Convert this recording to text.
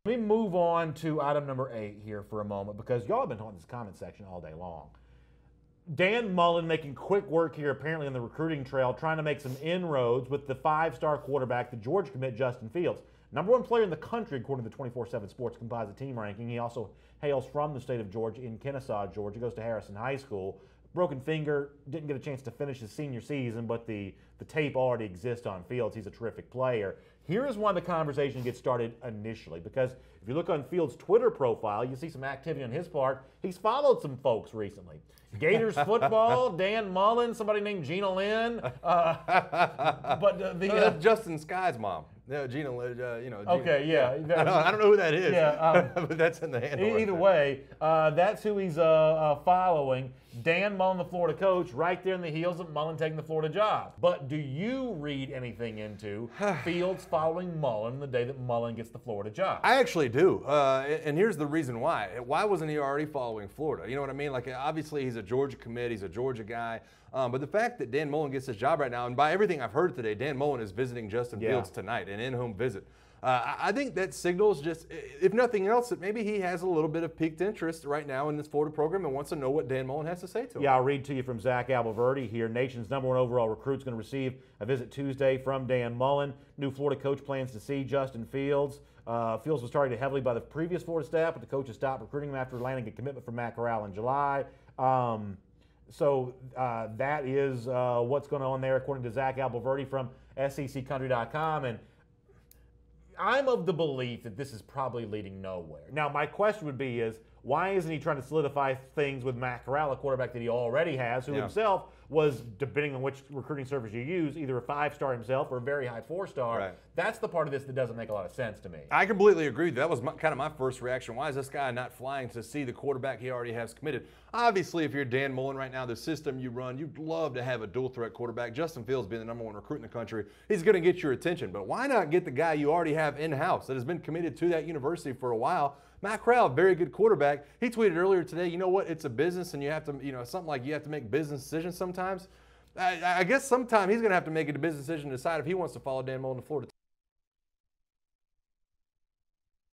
Let me move on to item number 8 here for a moment, because y'all have been on this comment section all day long. Dan Mullen making quick work here apparently on the recruiting trail, trying to make some inroads with the 5-star quarterback, the Georgia commit Justin Fields. #1 player in the country according to the 24/7 Sports Composite Team ranking. He also hails from the state of Georgia in Kennesaw, Georgia. Goes to Harrison High School. Broken finger, didn't get a chance to finish his senior season, but the tape already exists on Fields. He's a terrific player. Here is why the conversation gets started initially, because if you look on Fields' Twitter profile, you see some activity on his part. He's followed some folks recently. Gators football, Dan Mullen, somebody named Gina Lynn. Justin Sky's mom. Yeah, Gina, Gina. Okay, yeah. I don't know who that is. Yeah, but that's in the handle. Either way, that's who he's following. Dan Mullen, the Florida coach, right there in the heels of Mullen taking the Florida job. But do you read anything into Fields following Mullen the day that Mullen gets the Florida job? I actually do, and here's the reason why. Why wasn't he already following Florida? You know what I mean? Like, obviously he's a Georgia commit, he's a Georgia guy, but the fact that Dan Mullen gets his job right now, and by everything I've heard today, Dan Mullen is visiting Justin Fields tonight, an in-home visit. I think that signals just, if nothing else, that maybe he has a little bit of piqued interest right now in this Florida program and wants to know what Dan Mullen has to say to him. Yeah, I'll read to you from Zach Alberverdi here. Nation's #1 overall recruit's going to receive a visit Tuesday from Dan Mullen. New Florida coach plans to see Justin Fields. Fields was targeted heavily by the previous Florida staff, but the coaches stopped recruiting him after landing a commitment from Matt Corral in July. So that is what's going on there, according to Zach Alberverdi from SECCountry.com. And I'm of the belief that this is probably leading nowhere. Now, my question would be is, why isn't he trying to solidify things with Matt Corral, a quarterback that he already has, who himself was, depending on which recruiting service you use, either a 5-star himself or a very high 4-star. Right. That's the part of this that doesn't make a lot of sense to me. I completely agree. That was kind of my first reaction. Why is this guy not flying to see the quarterback he already has committed? Obviously, if you're Dan Mullen right now, the system you run, you'd love to have a dual-threat quarterback. Justin Fields being the #1 recruit in the country, he's going to get your attention. But why not get the guy you already have in-house that has been committed to that university for a while? Matt Corral, very good quarterback. He tweeted earlier today, you know what, it's a business and you have to, something like you have to make business decisions sometimes. I guess sometime he's going to have to make a business decision to decide if he wants to follow Dan Mullen to Florida.